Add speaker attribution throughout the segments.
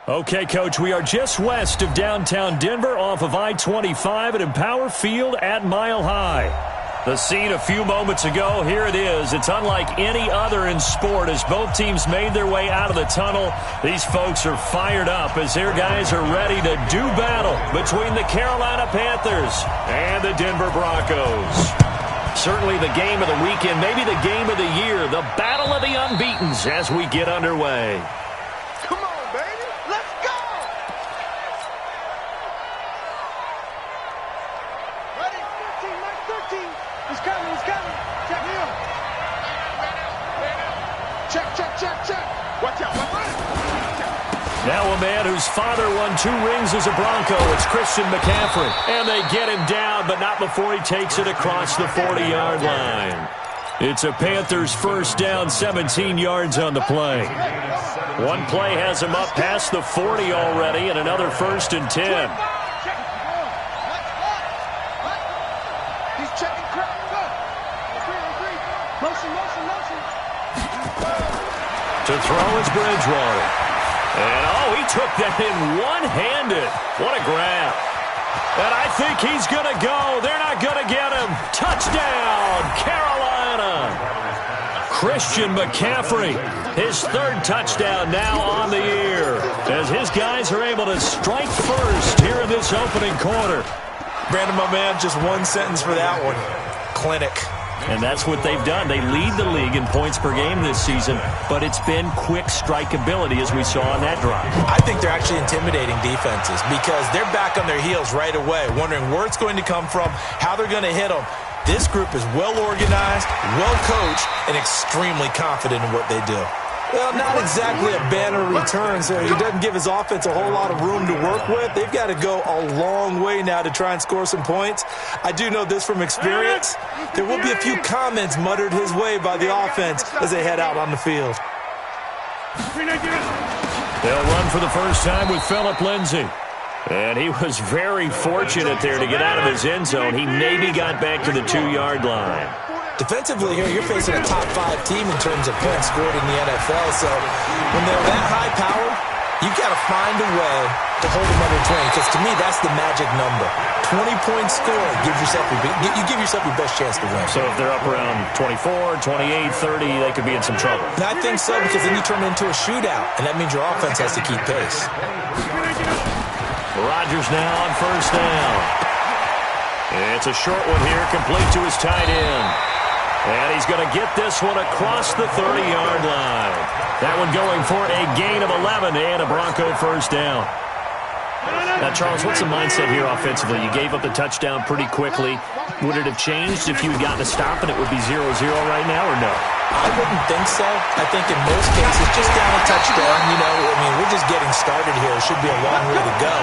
Speaker 1: Okay, Coach, we are just west of downtown Denver off of I-25 at Empower Field at Mile High. The scene a few moments ago, here it is. It's unlike any other in sport as both teams made their way out of the tunnel. These folks are fired up as their guys are ready to do battle between the Carolina Panthers and the Denver Broncos. Certainly the game of the weekend, maybe the game of the year, the battle of the unbeatens as we get underway.
Speaker 2: Come on, baby. Let's go. Ready? 13, Mike, 13. He's coming, he's coming. Check him. Check. Watch out, watch out.
Speaker 1: Now a man whose father won 2 rings as a Bronco. It's Christian McCaffrey. And they get him down, but not before he takes it across the 40-yard line. It's a Panthers first down, 17 yards on the play. One play has him up past the 40 already, and another 1st and 10.
Speaker 2: He's checking crowd. Agree. Motion.
Speaker 1: To throw is Bridgewater. And, he took that in one-handed. What a grab. And I think he's going to go. They're not going to get him. Touchdown, Carolina. Christian McCaffrey, his 3rd touchdown now on the year, as his guys are able to strike first here in this opening quarter.
Speaker 3: Brandon, my man, just one sentence for that one. Clinic.
Speaker 1: And that's what they've done. They lead the league in points per game this season, but it's been quick strikeability as we saw on that drive.
Speaker 3: I think they're actually intimidating defenses because they're back on their heels right away, wondering where it's going to come from, how they're going to hit them. This group is well organized, well coached, and extremely confident in what they do. Well, not exactly a banner return, so he doesn't give his offense a whole lot of room to work with. They've got to go a long way now to try and score some points. I do know this from experience. There will be a few comments muttered his way by the offense as they head out on the field.
Speaker 1: They'll run for the first time with Phillip Lindsay. And he was very fortunate there to get out of his end zone. He maybe got back to the 2-yard line.
Speaker 3: Defensively here, you're facing a top 5 team in terms of points scored in the NFL. So when they're that high powered, you've got to find a way to hold them under 20. Because to me, that's the magic number. 20 points scored gives yourself you give yourself your best chance to win.
Speaker 1: So if they're up around 24, 28, 30, they could be in some trouble.
Speaker 3: And I think so, because then you turn it into a shootout, and that means your offense has to keep pace.
Speaker 1: Rodgers now on first down. It's a short one here, complete to his tight end. And he's going to get this one across the 30-yard line. That one going for a gain of 11 and a Bronco first down. Now, Charles, what's the mindset here offensively? You gave up the touchdown pretty quickly. Would it have changed if you had gotten a stop and it would be 0-0 right now, or no?
Speaker 3: I wouldn't think so. I think in most cases, just down a touchdown, we're just getting started here. It should be a long way to go.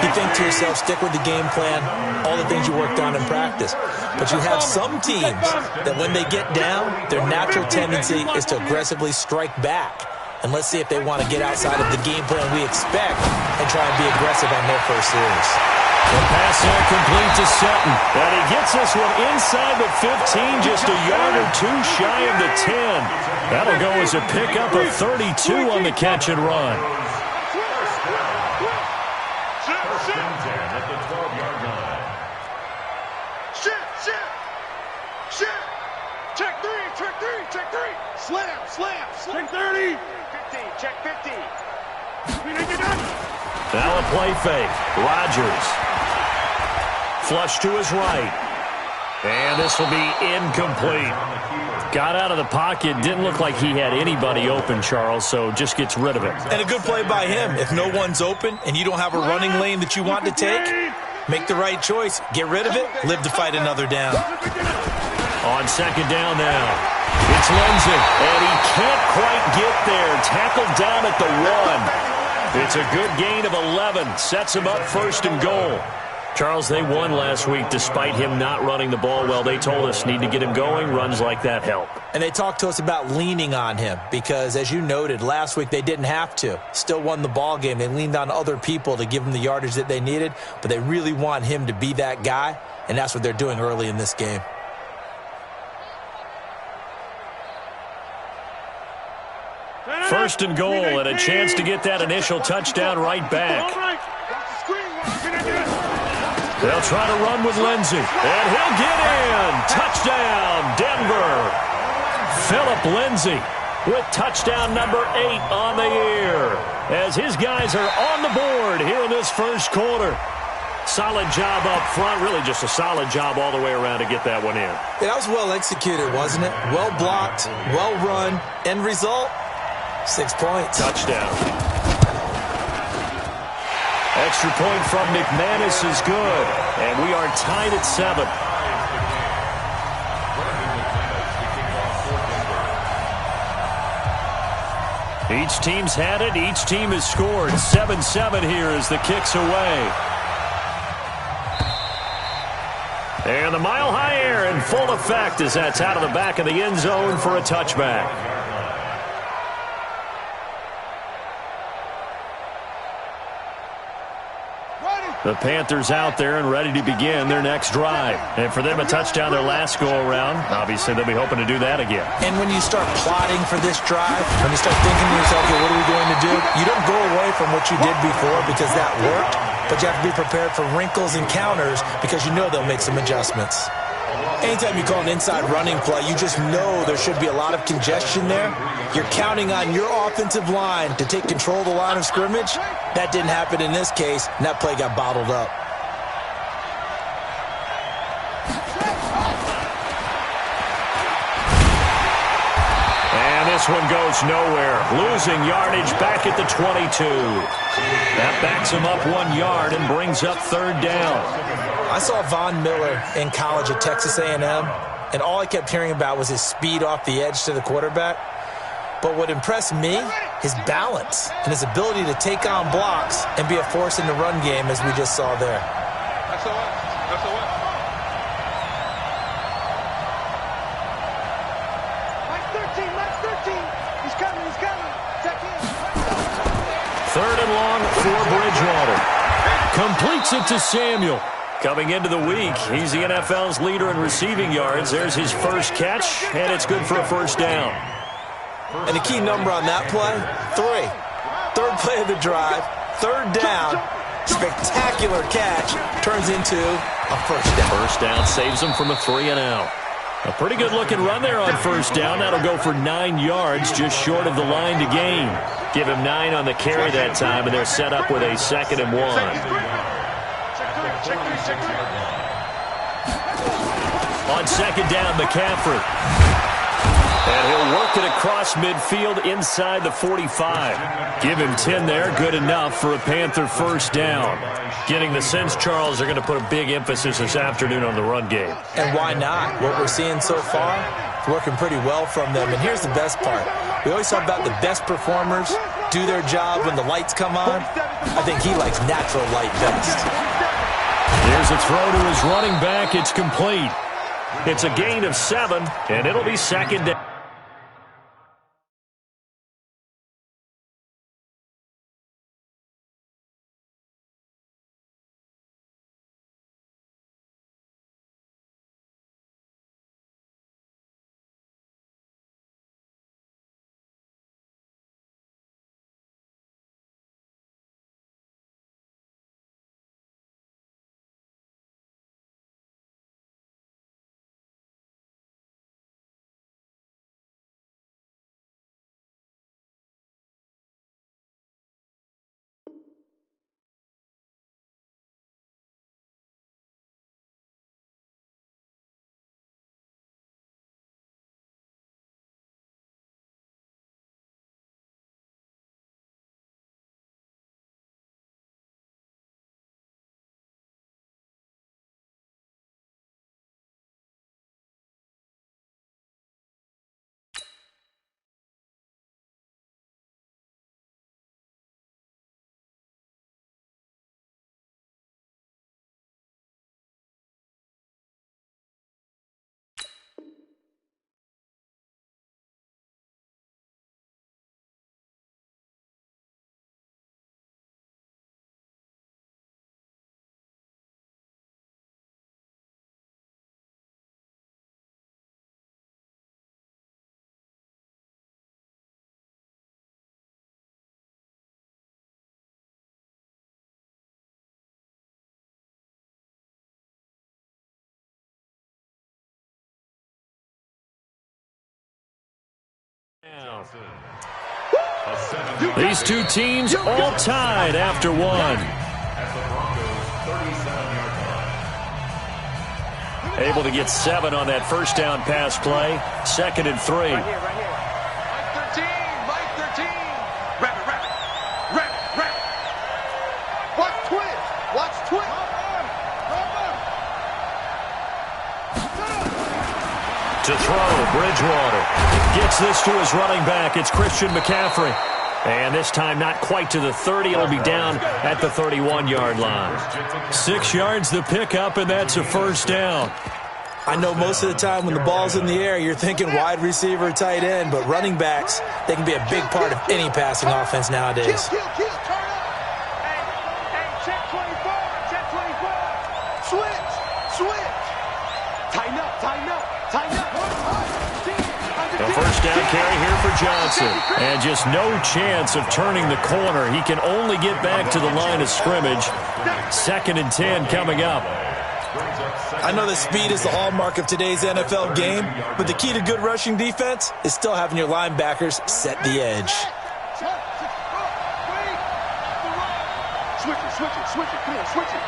Speaker 3: You think to yourself, stick with the game plan, all the things you worked on in practice. But you have some teams that when they get down, their natural tendency is to aggressively strike back. And let's see if they want to get outside of the game plan we expect and try and be aggressive on their first series.
Speaker 1: The pass there complete to Sutton. And he gets this one inside the 15, just a yard or 2 shy of the 10. That'll go as a pickup of 32 on the catch and run.
Speaker 2: Check 3. Slam. Check 30. 50. Check 50.
Speaker 1: Now a play fake. Rodgers. Flush to his right. And this will be incomplete. Got out of the pocket. Didn't look like he had anybody open, Charles, so just gets rid of it.
Speaker 3: And a good play by him. If no one's open and you don't have a running lane that you want to take, make the right choice. Get rid of it. Live to fight another down.
Speaker 1: On second down now. It's Lindsay, and he can't quite get there. Tackled down at the 1. It's a good gain of 11. Sets him up first and goal. Charles, they won last week despite him not running the ball well. They told us need to get him going. Runs like that help.
Speaker 3: And they talked to us about leaning on him because, as you noted, last week they didn't have to. Still won the ball game. They leaned on other people to give them the yardage that they needed, but they really want him to be that guy, and that's what they're doing early in this game.
Speaker 1: first and goal and a chance to get that initial touchdown right back. They'll try to run with Lindsey, and he'll get in. Touchdown, Denver. Philip Lindsey with touchdown number 8 on the year as his guys are on the board here in this first quarter. Solid job up front, really just a solid job all the way around to get that one in.
Speaker 3: Yeah, that was well executed, wasn't it? Well blocked, well run. End result, 6 points.
Speaker 1: Touchdown. Extra point from McManus is good, and we are tied at 7. Each team's had it. Each team has scored. 7-7 here as the kick's away. And the mile-high air in full effect as that's out of the back of the end zone for a touchback. The Panthers out there and ready to begin their next drive. And for them, a touchdown their last go-around. Obviously, they'll be hoping to do that again.
Speaker 3: And when you start plotting for this drive, when you start thinking to yourself, okay, what are we going to do? You don't go away from what you did before because that worked, but you have to be prepared for wrinkles and counters because you know they'll make some adjustments. Anytime you call an inside running play, you just know there should be a lot of congestion there. You're counting on your offensive line to take control of the line of scrimmage. That didn't happen in this case, and that play got bottled up.
Speaker 1: And this one goes nowhere. Losing yardage back at the 22. That backs him up 1 yard and brings up third down.
Speaker 3: I saw Von Miller in college at Texas A&M, and all I kept hearing about was his speed off the edge to the quarterback. But what impressed me, his balance and his ability to take on blocks and be a force in the run game, as we just saw there.
Speaker 2: He's coming. Check in.
Speaker 1: Third and long for Bridgewater. Completes it to Samuel. Coming into the week, he's the NFL's leader in receiving yards. There's his first catch, and it's good for a first down.
Speaker 3: And the key number on that play, 3. Third play of the drive, third down, spectacular catch, turns into a first down.
Speaker 1: First down saves him from a 3-and-out. A pretty good-looking run there on first down. That'll go for 9 yards, just short of the line to gain. Give him 9 on the carry that time, and they're set up with a 2nd and 1. On second down, McCaffrey. And he'll work it across midfield inside the 45. Give him 10 there, good enough for a Panther first down. Getting the sense, Charles, they're going to put a big emphasis this afternoon on the run game.
Speaker 3: And why not? What we're seeing so far, it's working pretty well from them. And here's the best part. We always talk about the best performers do their job when the lights come on. I think he likes natural light best.
Speaker 1: Here's a throw to his running back. It's complete. It's a gain of 7, and it'll be second down. These two teams all tied after one. Able to get 7 on that first down pass play. 2nd and 3.
Speaker 2: Right here. Mike 13. Rapid. Watch twist.
Speaker 1: To throw, Bridgewater gets this to his running back. It's Christian McCaffrey. And this time not quite to the 30. It'll be down at the 31-yard line. 6 yards the pickup, and that's a first down.
Speaker 3: I know most of the time when the ball's in the air, you're thinking wide receiver, tight end, but running backs, they can be a big part of any passing offense nowadays.
Speaker 2: Kill. Turn up. Hey, check 24. Switch. Tighten up.
Speaker 1: A first down carry here for Johnson. And just no chance of turning the corner. He can only get back to the line of scrimmage. 2nd and 10 coming up.
Speaker 3: I know that speed is the hallmark of today's NFL game, but the key to good rushing defense is still having your linebackers set the edge.
Speaker 2: Switch it. Come on, switch it.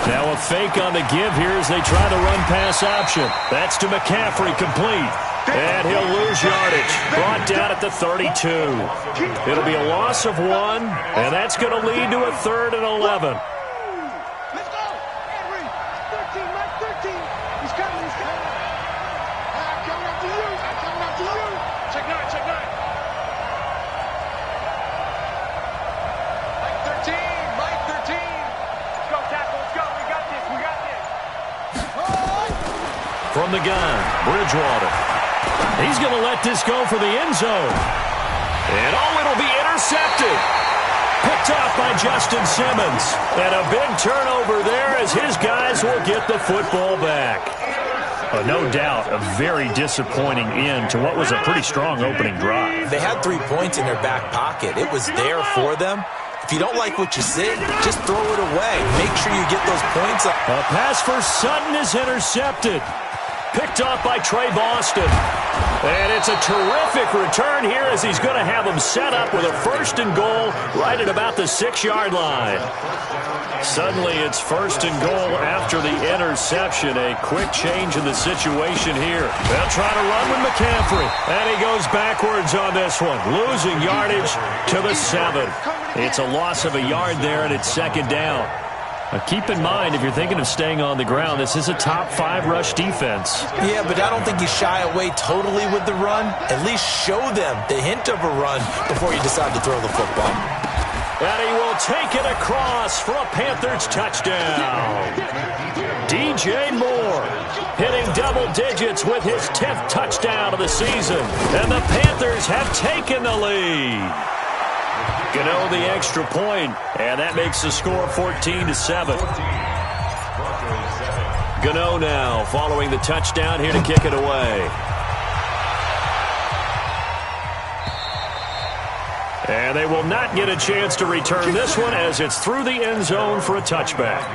Speaker 1: Now a fake on the give here as they try the run-pass option. That's to McCaffrey, complete. And he'll lose yardage. Brought down at the 32. It'll be a loss of 1, and that's going to lead to a 3rd and 11.
Speaker 2: Let's go. Henry. 13, Mike 13. He's coming. I'm coming up to you. Check 9. Mike 13. Let's go, tackle. Let's go. We got this.
Speaker 1: From the gun, Bridgewater. He's going to let this go for the end zone. And it'll be intercepted. Picked off by Justin Simmons. And a big turnover there as his guys will get the football back. No doubt a very disappointing end to what was a pretty strong opening drive.
Speaker 3: They had 3 points in their back pocket. It was there for them. If you don't like what you see, just throw it away. Make sure you get those points up.
Speaker 1: A pass for Sutton is intercepted. Picked off by Trey Boston. And it's a terrific return here as he's going to have them set up with a 1st and goal right at about the 6-yard line. Suddenly it's 1st and goal after the interception. A quick change in the situation here. They'll try to run with McCaffrey. And he goes backwards on this one. Losing yardage to the 7. It's a loss of a yard there, and it's 2nd down. Keep in mind, if you're thinking of staying on the ground, this is a top 5 rush defense.
Speaker 3: Yeah, but I don't think you shy away totally with the run. At least show them the hint of a run before you decide to throw the football.
Speaker 1: And he will take it across for a Panthers touchdown. DJ Moore hitting double digits with his 10th touchdown of the season. And the Panthers have taken the lead. Gano the extra point, and that makes the score 14-7. Gano now following the touchdown here to kick it away. And they will not get a chance to return this one as it's through the end zone for a touchback.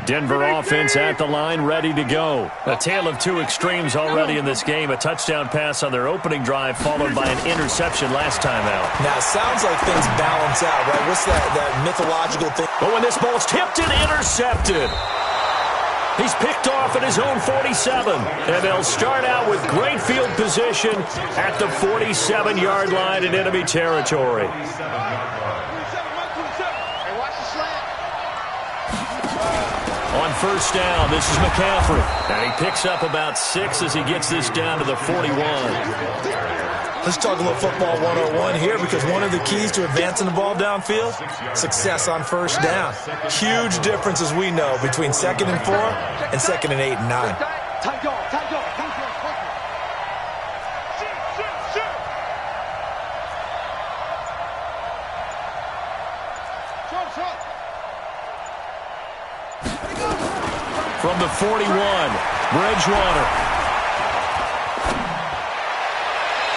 Speaker 1: Denver offense at the line, ready to go. A tale of 2 extremes already in this game. A touchdown pass on their opening drive, followed by an interception last time out.
Speaker 3: Now, it sounds like things balance out, right? What's that mythological thing?
Speaker 1: But when this ball's tipped and intercepted, he's picked off at his own 47. And they'll start out with great field position at the 47-yard line in enemy territory. On first down, this is McCaffrey. And he picks up about 6 as he gets this down to the 41.
Speaker 3: Let's talk a little football 101 here, because one of the keys to advancing the ball downfield, success on first down. Huge difference, as we know, between 2nd and 4 and 2nd and 8 and 9.
Speaker 1: From the 41, Bridgewater.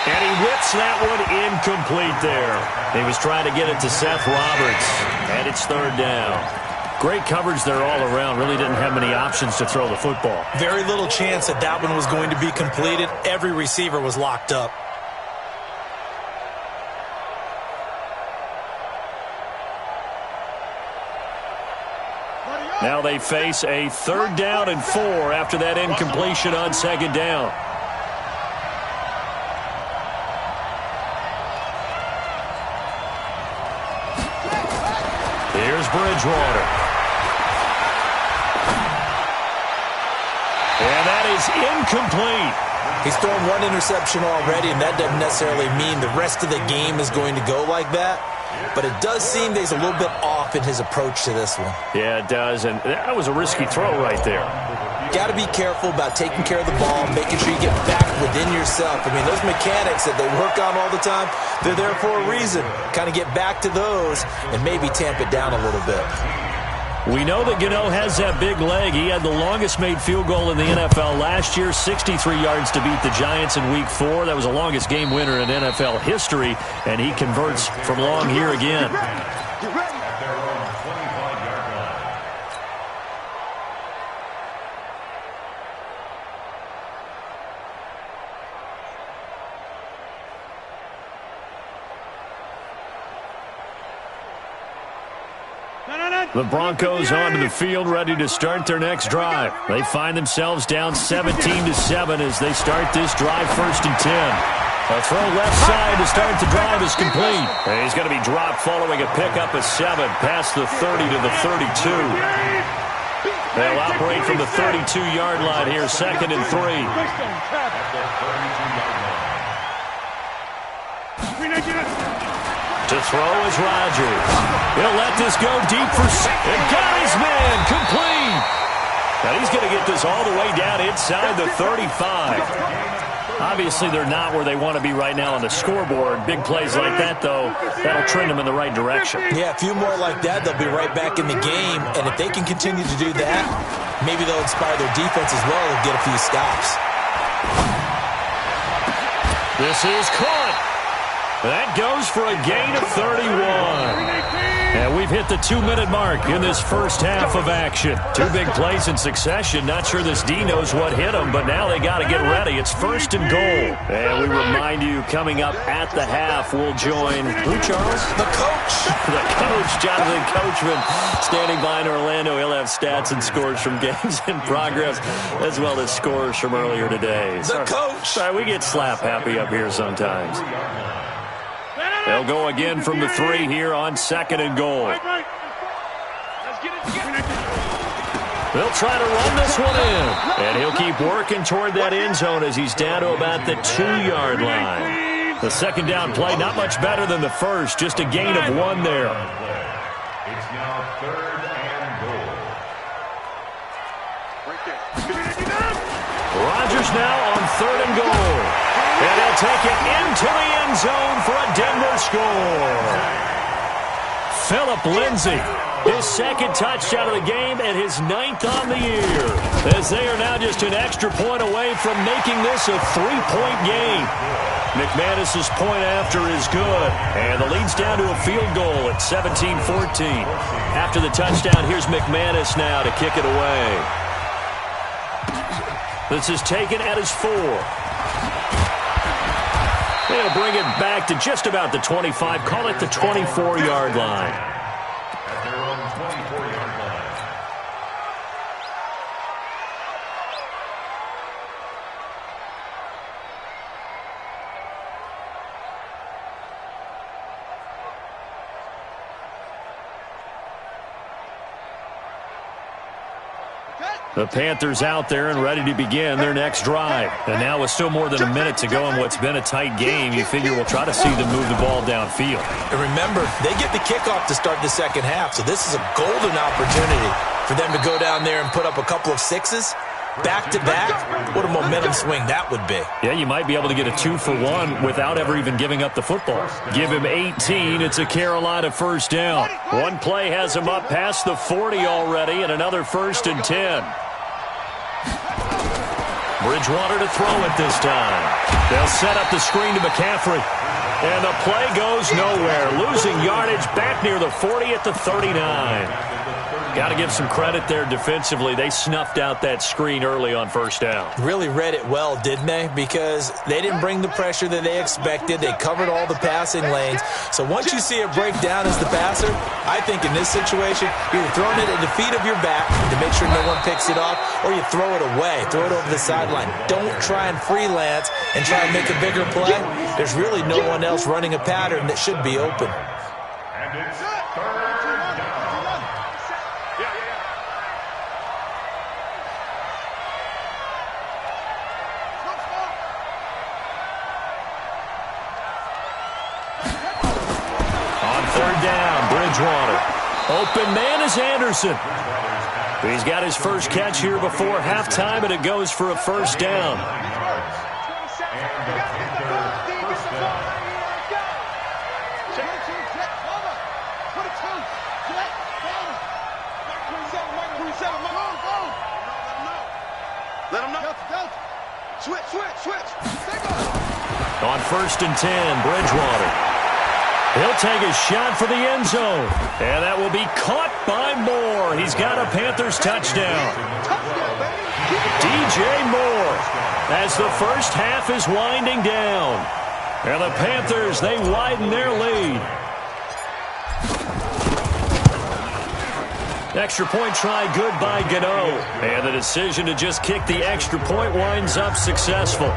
Speaker 1: And he whips that one incomplete there. He was trying to get it to Seth Roberts, and it's 3rd down. Great coverage there all around. Really didn't have many options to throw the football.
Speaker 3: Very little chance that that one was going to be completed. Every receiver was locked up.
Speaker 1: Now they face a 3rd down and 4 after that incompletion on 2nd down. Here's Bridgewater. And that is incomplete.
Speaker 3: He's thrown one interception already, and that doesn't necessarily mean the rest of the game is going to go like that. But it does seem that he's a little bit off in his approach to this one.
Speaker 1: Yeah, it does, and that was a risky throw right there.
Speaker 3: Got to be careful about taking care of the ball, making sure you get back within yourself. I mean, those mechanics that they work on all the time, they're there for a reason. Kind of get back to those and maybe tamp it down a little bit.
Speaker 1: We know that Gano has that big leg. He had the longest made field goal in the NFL last year, 63 yards to beat the Giants in Week 4. That was the longest game winner in NFL history, and he converts from long here again.
Speaker 2: Get ready.
Speaker 1: The Broncos onto the field, ready to start their next drive. They find themselves down 17-7 as they start this drive, 1st and 10. A throw left side to start the drive is complete. And he's going to be dropped following a pickup of 7 past the 30 to the 32. They'll operate from the 32-yard line here, 2nd and 3. To throw is Rodgers. He'll let this go deep for 6. And got his man complete. Now he's going to get this all the way down inside the 35. Obviously, they're not where they want to be right now on the scoreboard. Big plays like that, though, that'll trend them in the right direction.
Speaker 3: Yeah, a few more like that, they'll be right back in the game. And if they can continue to do that, maybe they'll inspire their defense as well and get a few stops.
Speaker 1: This is caught. That goes for a gain of 31. And we've hit the 2-minute mark in this first half of action. 2 big plays in succession. Not sure this D knows what hit them, but now they got to get ready. It's 1st and goal. And we remind you, coming up at the half, we'll join who, Charles?
Speaker 3: The coach.
Speaker 1: The coach, Jonathan Coachman, standing by in Orlando. He'll have stats and scores from games in progress, as well as scores from earlier today.
Speaker 3: The coach.
Speaker 1: Sorry, we get slap happy up here sometimes. They'll go again from the 3 here on 2nd and goal. They'll try to run this one in. And he'll keep working toward that end zone as he's down to about the 2-yard line. The 2nd down play, not much better than the first. Just a gain of 1 there.
Speaker 4: It's now 3rd and goal.
Speaker 1: Rodgers now on 3rd and goal. And he'll take it into the end zone for a Denver score. Phillip Lindsay, his 2nd touchdown of the game and his 9th on the year. As they are now just an extra point away from making this a 3-point game. McManus's point after is good. And the lead's down to a field goal at 17-14. After the touchdown, here's McManus now to kick it away. This is taken at his 4. They'll bring it back to just about the 25. Call it the 24-yard line.
Speaker 4: At their own 24-yard line.
Speaker 1: The Panthers out there and ready to begin their next drive. And now with still more than a minute to go in what's been a tight game, you figure we'll try to see them move the ball downfield.
Speaker 3: And remember, they get the kickoff to start the 2nd half, so this is a golden opportunity for them to go down there and put up a couple of 6s. Back-to-back, what a momentum swing that would be.
Speaker 1: Yeah, you might be able to get a 2-for-1 without ever even giving up the football. Give him 18. It's a Carolina 1st down. One play has him up past the 40 already, and another 1st and 10. Bridgewater to throw it this time. They'll set up the screen to McCaffrey. And the play goes nowhere. Losing yardage back near the 40 at the 39. Got to give some credit there defensively. They snuffed out that screen early on first down.
Speaker 3: Really read it well, didn't they? Because they didn't bring the pressure that they expected. They covered all the passing lanes. So once you see it break down as the passer, I think in this situation, you're throwing it at the feet of your back to make sure no one picks it off, or you throw it away, throw it over the sideline. Don't try and freelance and try and make a bigger play. There's really no one else running a pattern that should be open.
Speaker 4: And it's third down.
Speaker 1: On third down, Bridgewater. Open man is Anderson. He's got his first catch here before halftime, and it goes for a first down.
Speaker 2: Let him know. Switch.
Speaker 1: On first and 10, Bridgewater. He'll take a shot for the end zone. And that will be caught by Moore. He's got a Panthers touchdown. DJ Moore as the first half is winding down. And the Panthers, they widen their lead. Extra point try good by Gano. And the decision to just kick the extra point winds up successful.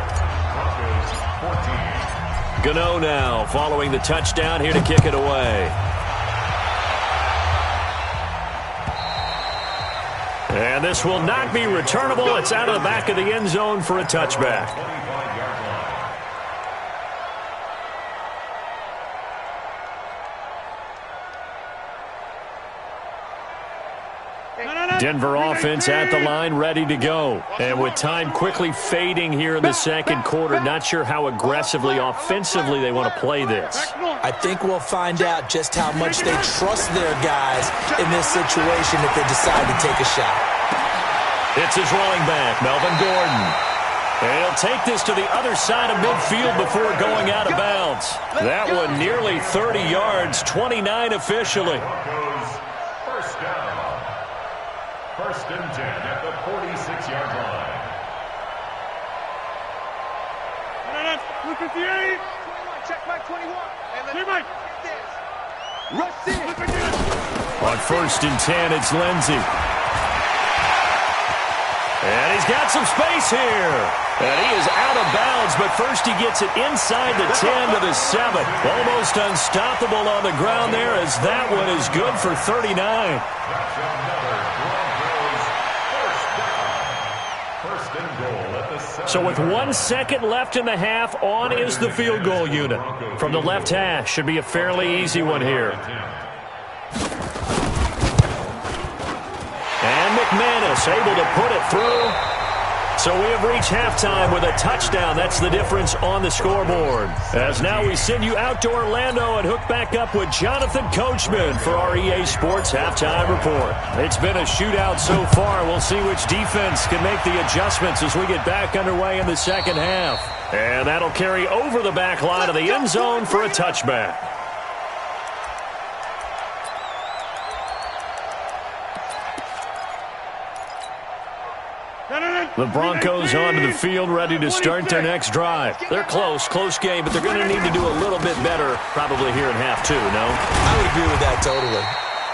Speaker 1: Gano now following the touchdown here to kick it away. And this will not be returnable. It's out of the back of the end zone for a touchback. Denver offense at the line, ready to go. And with time quickly fading here in the second quarter, not sure how aggressively, offensively they want to play this.
Speaker 3: I think we'll find out just how much they trust their guys in this situation if they decide to take a shot.
Speaker 1: It's his running back, Melvin Gordon. And he'll take this to the other side of midfield before going out of bounds. That one nearly 30 yards, 29 officially.
Speaker 4: First down. First and 10 at the 46-yard line.
Speaker 2: 58. Check back 21. Rush in.
Speaker 1: On first and 10, it's Lindsey. And he's got some space here. And he is out of bounds, but first he gets it inside the 10 to the 7. Almost unstoppable on the ground there, as that one is good for 39.
Speaker 4: That's another Broncos first down. First and goal at the 7.
Speaker 1: So with 1 second left in the half, on is the field goal unit. From the left hash, should be a fairly easy one here. And McManus able to put it through. So we have reached halftime with a touchdown. That's the difference on the scoreboard. As now we send you out to Orlando and hook back up with Jonathan Coachman for our EA Sports Halftime Report. It's been a shootout so far. We'll see which defense can make the adjustments as we get back underway in the second half. And that'll carry over the back line of the end zone for a touchback. The Broncos onto the field, ready to start their next drive. They're close game, but they're going to need to do a little bit better probably here in half two, no?
Speaker 3: I would agree with that totally.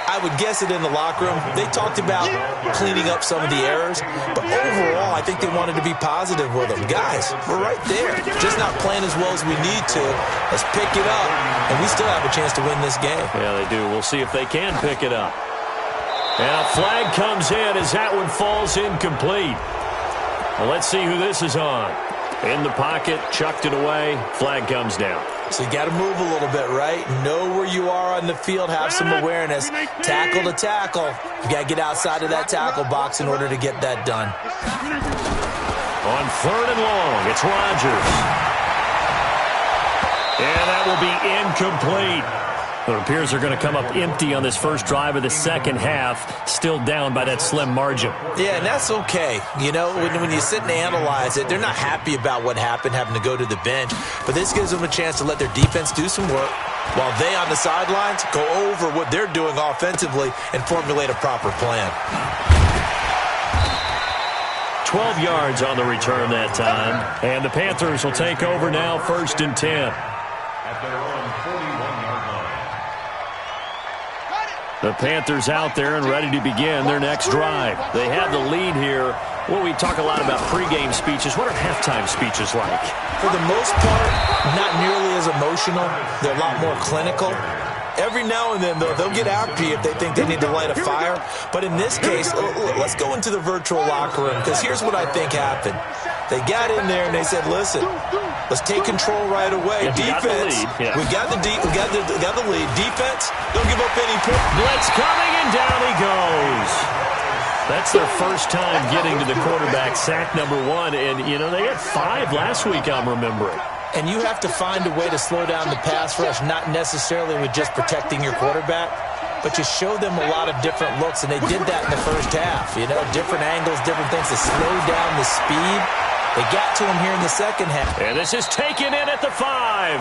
Speaker 3: I would guess it in the locker room. They talked about cleaning up some of the errors, but overall, I think they wanted to be positive with them. Guys, we're right there. Just not playing as well as we need to. Let's pick it up, and we still have a chance to win this game.
Speaker 1: Yeah, they do. We'll see if they can pick it up. And a flag comes in as that one falls incomplete. Well, let's see who this is on. In the pocket, chucked it away, flag comes down.
Speaker 3: So you got to move a little bit, right? Know where you are on the field, have some awareness. Tackle to tackle. You got to get outside of that tackle box in order to get that done.
Speaker 1: On third and long, it's Rodgers. And that will be incomplete. It appears they're going to come up empty on this first drive of the second half, still down by that slim margin.
Speaker 3: Yeah, and that's okay. You know, when you sit and analyze it, they're not happy about what happened, having to go to the bench. But this gives them a chance to let their defense do some work while they on the sidelines go over what they're doing offensively and formulate a proper plan.
Speaker 1: 12 yards on the return that time. And the Panthers will take over now, 1st and 10.
Speaker 4: At their own 41-yard line.
Speaker 1: The Panthers out there and ready to begin their next drive. They have the lead here. Well, we talk a lot about pregame speeches. What are halftime speeches like?
Speaker 3: For the most part, not nearly as emotional. They're a lot more clinical. Every now and then, though, they'll get happy if they think they need to light a fire. But in this case, let's go into the virtual locker room, because here's what I think happened. They got in there and they said, listen, let's take control right away. Defense, we got the lead. Defense, don't give up any points.
Speaker 1: Blitz coming, and down he goes. That's their first time getting to the quarterback, sack number 1. And, you know, they had 5 last week, I'm remembering.
Speaker 3: And you have to find a way to slow down the pass rush, not necessarily with just protecting your quarterback, but you show them a lot of different looks, and they did that in the first half. You know, different angles, different things to slow down the speed. They got to him here in the second half.
Speaker 1: And this is taken in at the 5.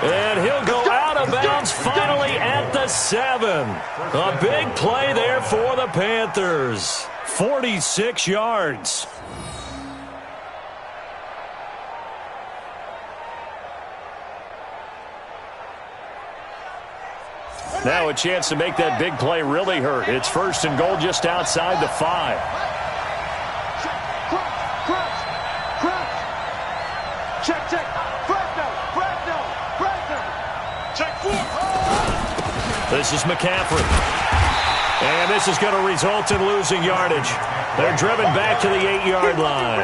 Speaker 1: And he'll go out of bounds finally at the 7. A big play there for the Panthers. 46 yards. Now a chance to make that big play really hurt. It's 1st and goal just outside the 5.
Speaker 2: Check. Check 4.
Speaker 1: This is McCaffrey. And this is going to result in losing yardage. They're driven back to the 8-yard line.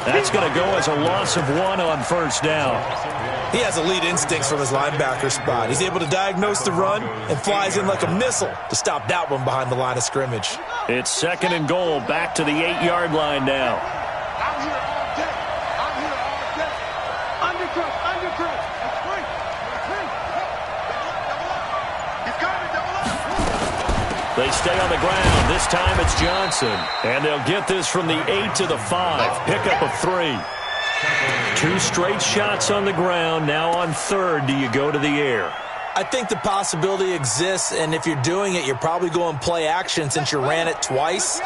Speaker 1: That's going to go as a loss of 1 on 1st down.
Speaker 3: He has elite instincts from his linebacker spot. He's able to diagnose the run and flies in like a missile to stop that one behind the line of scrimmage.
Speaker 1: It's 2nd and goal, back to the 8-yard line now.
Speaker 2: I'm here all day. Undercut. It's free. He's coming, double up.
Speaker 1: They stay on the ground. This time it's Johnson. And they'll get this from the 8 to the 5. Pickup of 3. 2 straight shots on the ground. Now on 3rd, do you go to the air?
Speaker 3: I think the possibility exists, and if you're doing it, you're probably going play action since you ran it twice.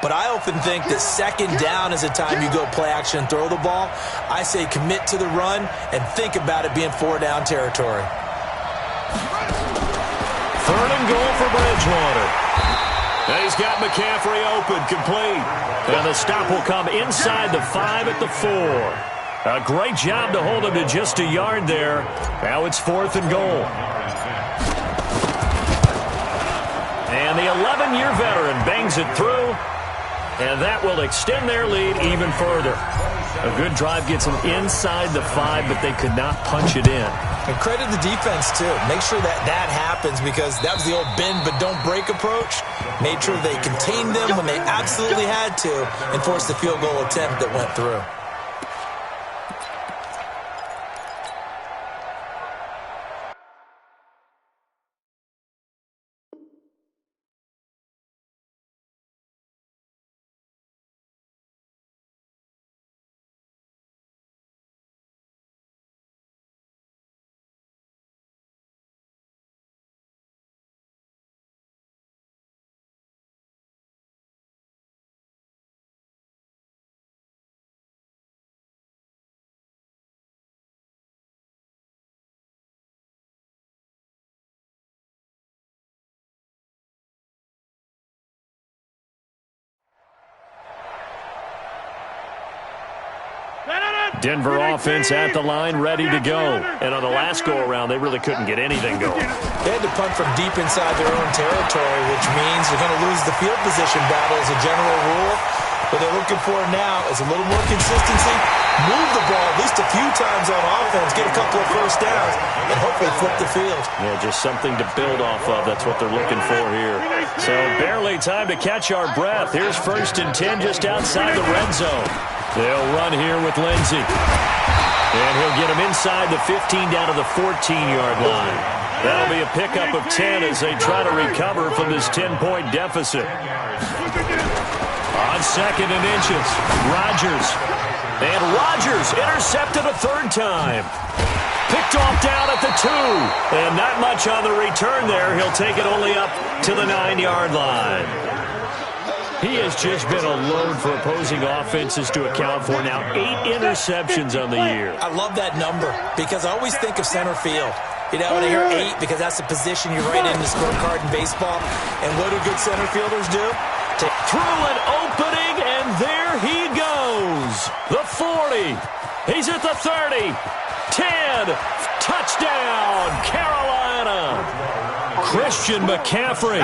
Speaker 3: But I often think that 2nd down is a time you go play action and throw the ball. I say commit to the run and think about it being 4-down territory.
Speaker 1: 3rd and goal for Bridgewater. And he's got McCaffrey open, complete. And the stop will come inside the 5 at the 4. A great job to hold him to just a yard there. Now it's 4th and goal. And the 11-year veteran bangs it through. And that will extend their lead even further. A good drive gets them inside the 5, but they could not punch it in.
Speaker 3: And credit the defense, too. Make sure that happens, because that was the old bend but don't break approach. Made sure they contained them when they absolutely had to and forced the field goal attempt that went through.
Speaker 1: Denver offense at the line, ready to go. And on the last go-around, they really couldn't get anything going.
Speaker 3: They had to punt from deep inside their own territory, which means they're going to lose the field position battle as a general rule. What they're looking for now is a little more consistency, move the ball at least a few times on offense, get a couple of 1st downs, and hopefully flip the field.
Speaker 1: Yeah, just something to build off of. That's what they're looking for here. So barely time to catch our breath. Here's 1st and 10 just outside the red zone. They'll run here with Lindsey. And he'll get him inside the 15 down to the 14-yard line. That'll be a pickup of 10 as they try to recover from this 10-point deficit. On second and inches, Rodgers. And Rodgers intercepted a third time. Picked off down at the 2. And not much on the return there. He'll take it only up to the 9-yard line. He has just been a load for opposing offenses to account for now. 8 interceptions on the year.
Speaker 3: I love that number because I always think of center field. You know, when I hear 8, because that's the position you write in the scorecard in baseball. And what do good center fielders do?
Speaker 1: Through an opening, and there he goes. The 40. He's at the 30. 10. Touchdown, Carolina. Christian McCaffrey,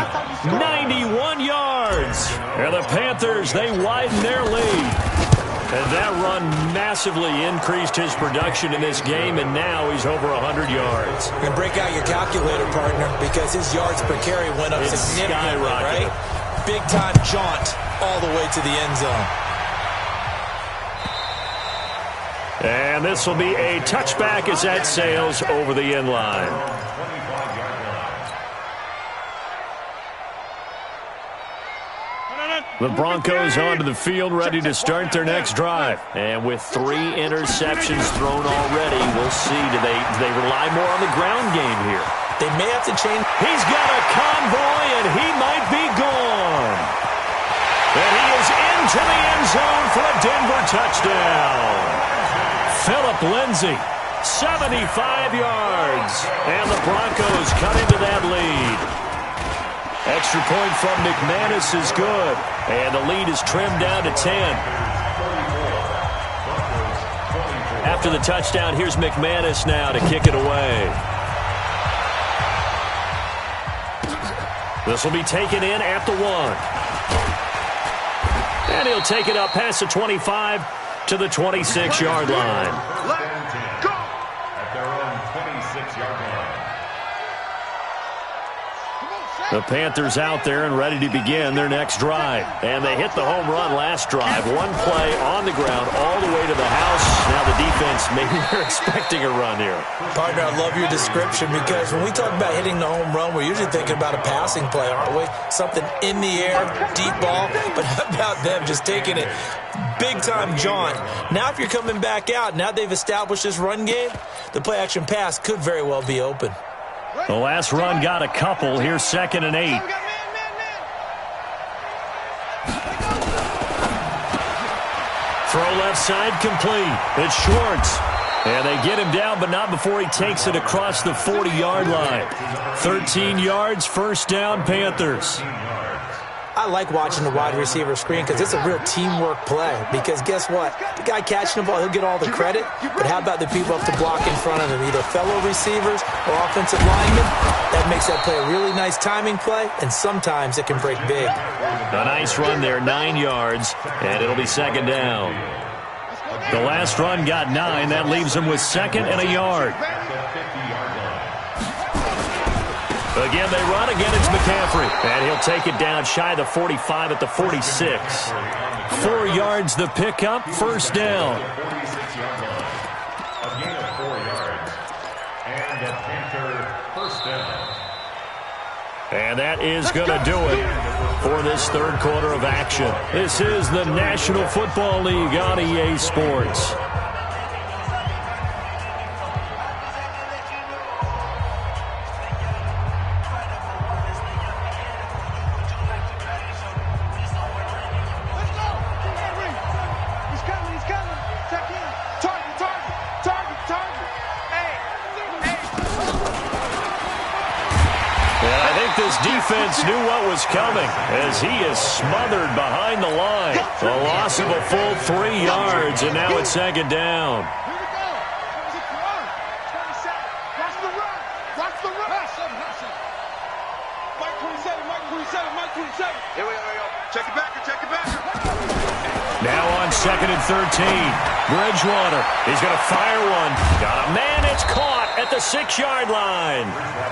Speaker 1: 91 yards. And the Panthers, they widen their lead. And that run massively increased his production in this game, and now he's over 100 yards.
Speaker 3: You can break out your calculator, partner, because his yards per carry went up significantly, right? Big-time jaunt all the way to the end zone.
Speaker 1: And this will be a touchback as that sails over the end line. The Broncos onto the field, ready to start their next drive. And with 3 interceptions thrown already, we'll see. Do they rely more on the ground game here?
Speaker 3: They may have to change.
Speaker 1: He's got a convoy, and he might be gone. And he is into the end zone for a Denver touchdown. Phillip Lindsay, 75 yards. And the Broncos cut into that lead. Extra point from McManus is good. And the lead is trimmed down to 10. After the touchdown, here's McManus now to kick it away. This will be taken in at the 1. And he'll take it up past the 25 to the 26-yard line.
Speaker 4: Go! At their own 26-yard line.
Speaker 1: The Panthers out there and ready to begin their next drive. And they hit the home run last drive. 1 play on the ground all the way to the house. Now the defense, maybe they're expecting a run here.
Speaker 3: Partner, I love your description because when we talk about hitting the home run, we're usually thinking about a passing play, aren't we? Something in the air, deep ball. But how about them just taking it big-time jaunt? Now if you're coming back out, now they've established this run game, the play-action pass could very well be open.
Speaker 1: The last run got a couple. Here's 2nd and 8. Throw left side complete. It's Schwartz. And they get him down, but not before he takes it across the 40-yard line. 13 yards, first down, Panthers.
Speaker 3: I like watching the wide receiver screen because it's a real teamwork play. Because guess what? The guy catching the ball, he'll get all the credit. But how about the people up to block in front of him? Either fellow receivers or offensive linemen. That makes that play a really nice timing play, and sometimes it can break big.
Speaker 1: A nice run there, 9 yards, and it'll be 2nd down. The last run got 9. That leaves him with 2nd and a yard. Again, they run. Again, it's McCaffrey. And he'll take it down shy of the 45 at the 46. 4 yards the pickup, first down.
Speaker 4: A gain of 4 yards. And the Panther first down.
Speaker 1: And that is going to do it for this third quarter of action. This is the National Football League on EA Sports. Defense knew what was coming as he is smothered behind the line. A loss of a full 3 yards, and now it's 2nd down.
Speaker 2: Here we go. Watch the run. Watch the run. Mike 27, Mike 27, Mike 27. Here we go. Check it back. Check it back.
Speaker 1: Now on 2nd and 13. Bridgewater. He's going to fire one. Got a man. It's caught at the 6-yard line.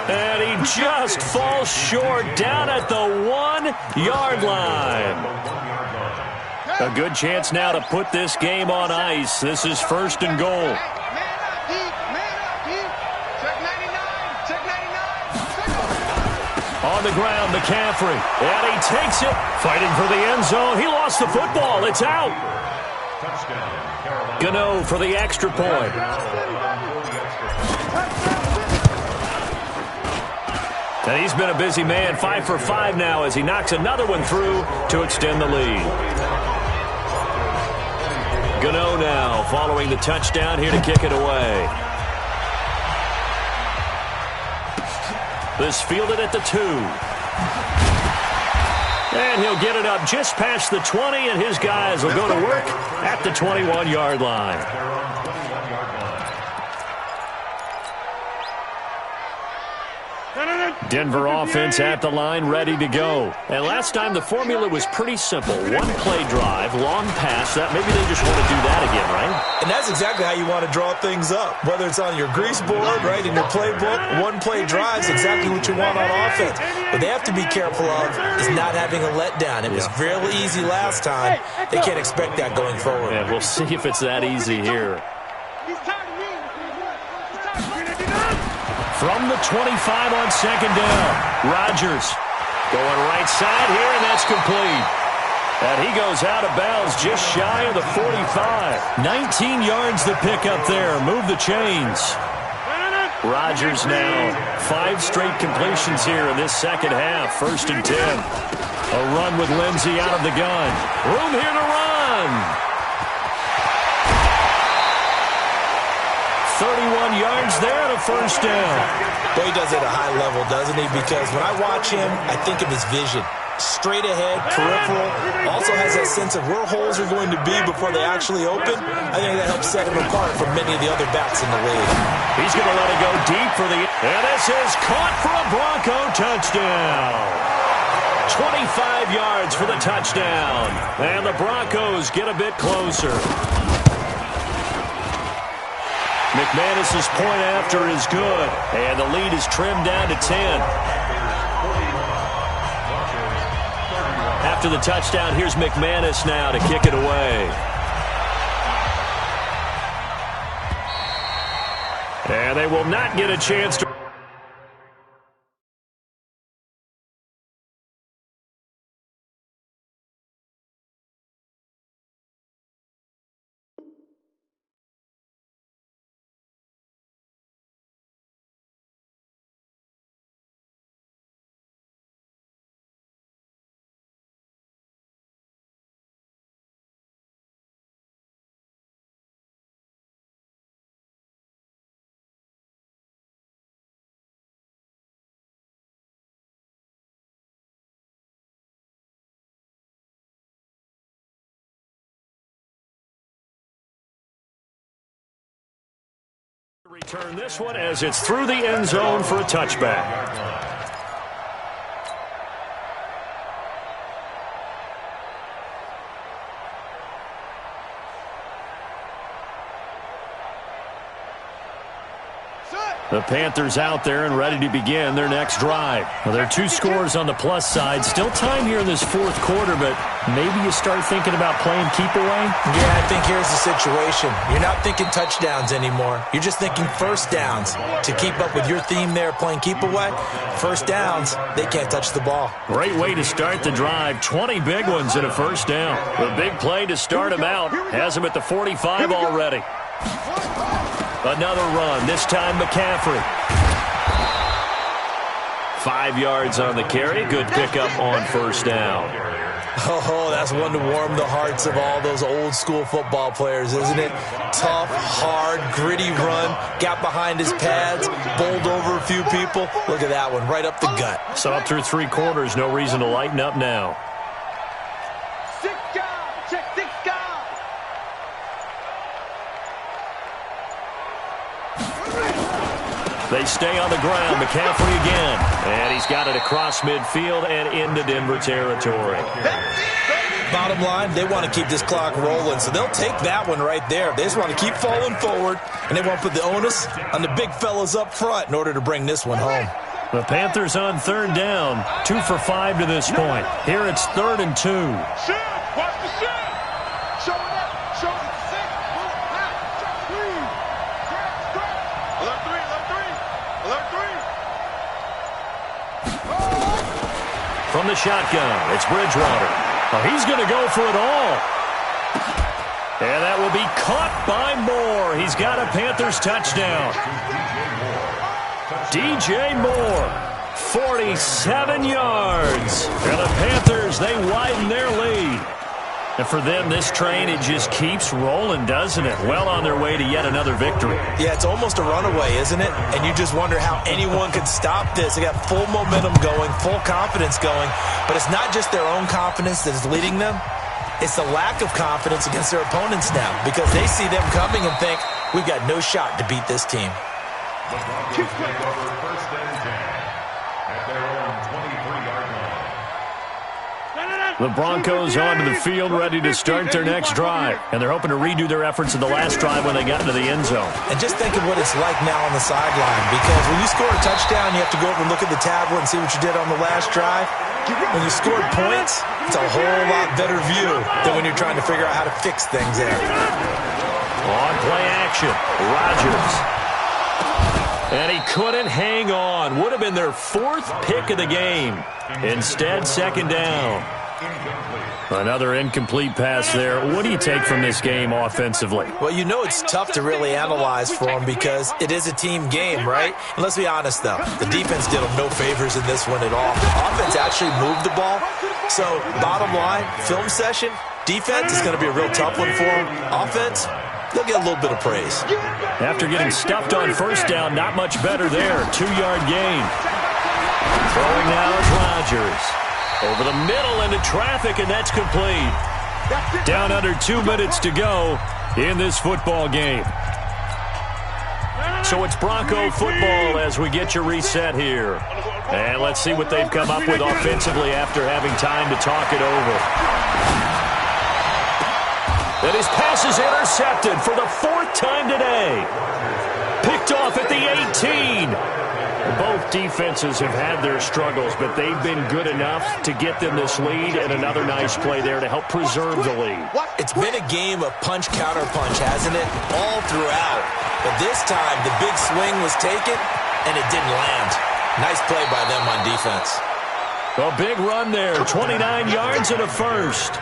Speaker 1: And he just falls short down at the 1-yard line. A good chance now to put this game on ice. This is 1st and goal.
Speaker 2: Man up, Heat. Check 99. Check 99.
Speaker 1: On the ground, McCaffrey. And he takes it. Fighting for the end zone. He lost the football. It's out. Gano for the extra point. And he's been a busy man. 5 for 5 now as he knocks another one through to extend the lead. Gano now following the touchdown here to kick it away. This fielded at the 2. And he'll get it up just past the 20, and his guys will go to work at the 21-yard line. Denver offense at the line, ready to go. And last time the formula was pretty simple. One play drive, long pass. That maybe they just want to do that again, right?
Speaker 3: And that's exactly how you want to draw things up. Whether it's on your grease board, right, in your playbook, one play drive is exactly what you want on offense. What they have to be careful of is not having a letdown. It was really easy last time. They can't expect that going forward.
Speaker 1: Yeah, we'll see if it's that easy here. From the 25 on second down, Rodgers going right side here, and that's complete. And he goes out of bounds just shy of the 45. 19 yards to pick up there. Move the chains. Rodgers now 5 straight completions here in this second half. 1st and 10. A run with Lindsey out of the gun. Room here to run. 31 yards there and a 1st down.
Speaker 3: Boy, he does it at a high level, doesn't he? Because when I watch him, I think of his vision. Straight ahead, peripheral. Also has that sense of where holes are going to be before they actually open. I think that helps set him apart from many of the other backs in the league.
Speaker 1: He's going to let it go deep for the... And this is caught for a Bronco touchdown. 25 yards for the touchdown. And the Broncos get a bit closer. McManus's point after is good, and the lead is trimmed down to 10. After the touchdown, here's McManus now to kick it away. And they will not get a chance to... Return this one as it's through the end zone for a touchback. The Panthers out there and ready to begin their next drive. Well, there are 2 scores on the plus side. Still time here in this 4th quarter, but maybe you start thinking about playing keep away?
Speaker 3: Yeah, I think here's the situation. You're not thinking touchdowns anymore. You're just thinking 1st downs. To keep up with your theme there, playing keep away, 1st downs, they can't touch the ball. Great way to start the drive. 20 big ones in a 1st down. The big play to start him out. Has him at the 45 already. Another run, this time McCaffrey. 5 yards on the carry. Good pickup on 1st down. Oh, that's one to warm the hearts of all those old school football players, isn't it? Tough, hard, gritty run. Got behind his pads, bowled over a few people. Look at that one, right up the gut.
Speaker 1: So up through 3 quarters, no reason to lighten up now. They stay on the ground. McCaffrey again. And he's got it across midfield and into Denver territory.
Speaker 3: Bottom line, they want to keep this clock rolling, so they'll take that one right there. They just want to keep falling forward, and they want to put the onus on the big fellas up front in order to bring this one home.
Speaker 1: The Panthers on 3rd down. 2 for 5 to this point. Here it's 3rd and 2.
Speaker 2: Watch the shot. Show it up. Show it. Alert 3. Alert 3. Alert 3.
Speaker 1: From the shotgun, it's Bridgewater. Oh, he's going to go for it all. And that will be caught by Moore. He's got a Panthers touchdown. DJ Moore, 47 yards. And the Panthers, they widen their lead. And for them, this train, it just keeps rolling, doesn't it? Well on their way to yet another victory.
Speaker 3: Yeah, it's almost a runaway, isn't it? And you just wonder how anyone could stop this. They got full momentum going, full confidence going. But it's not just their own confidence that is leading them. It's the lack of confidence against their opponents now, because they see them coming and think, we've got no shot to beat this team.
Speaker 4: The Broncos take over 1st and 10 at their own 23-yard line.
Speaker 1: The Broncos onto the field, ready to start their next drive. And they're hoping to redo their efforts in the last drive when they got into the end zone.
Speaker 3: And just think of what it's like now on the sideline, because when you score a touchdown, you have to go over and look at the tablet and see what you did on the last drive. When you scored points, it's a whole lot better view than when you're trying to figure out how to fix things there.
Speaker 1: On play action, Rodgers. And he couldn't hang on. Would have been their 4th pick of the game. Instead, 2nd down. Another incomplete pass there. What do you take from this game offensively?
Speaker 3: Well, you know it's tough to really analyze for them because it is a team game, right? And let's be honest, though. The defense did them no favors in this one at all. Offense actually moved the ball. So, bottom line, film session, defense is going to be a real tough one for them. Offense, they'll get a little bit of praise.
Speaker 1: After getting stuffed on 1st down, not much better there. 2-yard gain. Throwing now is Rodgers. Over the middle into traffic, and that's complete. Down under 2 minutes to go in this football game. So it's Bronco football as we get you reset here. And let's see what they've come up with offensively after having time to talk it over. And his pass is intercepted for the 4th time today. Picked off at the 18. Both defenses have had their struggles, but they've been good enough to get them this lead, and another nice play there to help preserve the lead.
Speaker 3: It's been a game of punch-counter-punch, hasn't it? All throughout. But this time, the big swing was taken, and it didn't land. Nice play by them on defense.
Speaker 1: A big run there, 29 yards and a first.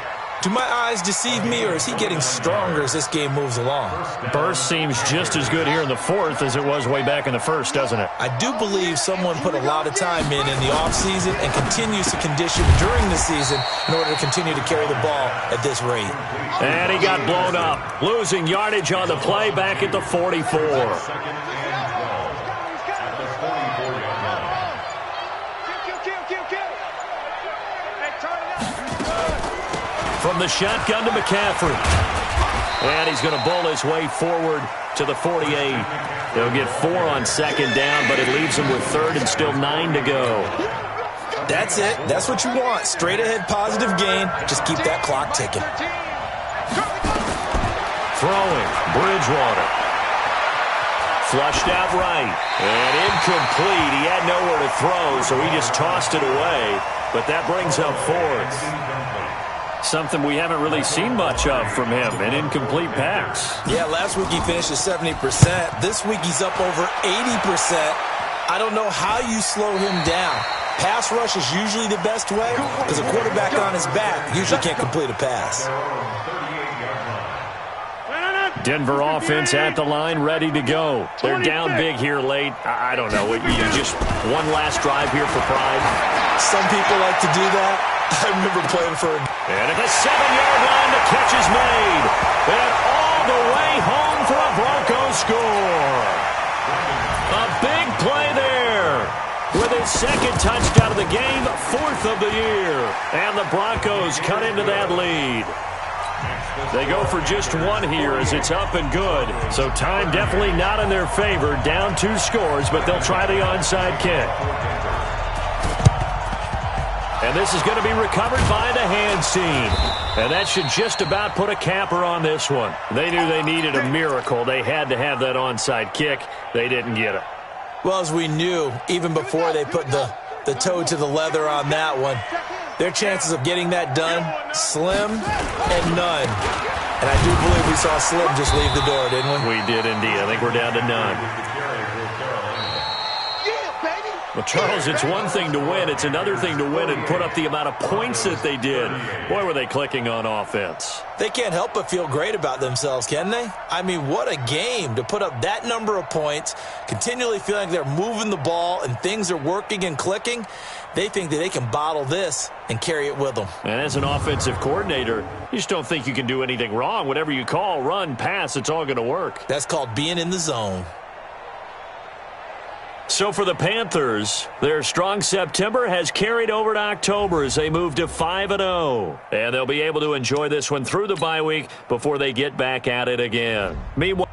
Speaker 3: Do my eyes deceive me, or is he getting stronger as this game moves along?
Speaker 1: Burst seems just as good here in the 4th as it was way back in the 1st, doesn't it?
Speaker 3: I do believe someone put a lot of time in the offseason and continues to condition during the season in order to continue to carry the ball at this rate.
Speaker 1: And he got blown up, losing yardage on the play back at the 44. From the shotgun to McCaffrey. And he's going to bowl his way forward to the 48. He'll get 4 on 2nd down, but it leaves him with 3rd and still 9 to go.
Speaker 3: That's it. That's what you want. Straight ahead positive gain. Just keep that clock ticking.
Speaker 1: Throwing. Bridgewater. Flushed out right. And incomplete. He had nowhere to throw, so he just tossed it away. But that brings up 4th. Something we haven't really seen much of from him, an incomplete pass.
Speaker 3: Yeah, last week he finished at 70%. This week he's up over 80%. I don't know how you slow him down. Pass rush is usually the best way because a quarterback on his back usually can't complete a pass.
Speaker 1: Denver offense at the line, ready to go. They're down big here late. I don't know. You just one last drive here for pride.
Speaker 3: Some people like to do that. I remember playing for a...
Speaker 1: And at the 7-yard line, the catch is made. And all the way home for a Broncos score. A big play there. With his 2nd touchdown of the game, 4th of the year. And the Broncos cut into that lead. They go for just 1 here as it's up and good. So time definitely not in their favor. Down 2 scores, but they'll try the onside kick. And this is going to be recovered by the hands team. And that should just about put a capper on this one. They knew they needed a miracle. They had to have that onside kick. They didn't get it.
Speaker 3: Well, as we knew, even before they put the toe to the leather on that one, their chances of getting that done, slim and none. And I do believe we saw Slim just leave the door, didn't we?
Speaker 1: We did indeed. I think we're down to none.
Speaker 2: Yeah, baby.
Speaker 1: Well, Charles, it's one thing to win. It's another thing to win and put up the amount of points that they did. Boy, were they clicking on offense.
Speaker 3: They can't help but feel great about themselves, can they? I mean, what a game to put up that number of points, continually feeling like they're moving the ball and things are working and clicking. They think that they can bottle this and carry it with them.
Speaker 1: And as an offensive coordinator, you just don't think you can do anything wrong. Whatever you call, run, pass, it's all going to work.
Speaker 3: That's called being in the zone.
Speaker 1: So for the Panthers, their strong September has carried over to October as they move to 5-0. And they'll be able to enjoy this one through the bye week before they get back at it again. Meanwhile,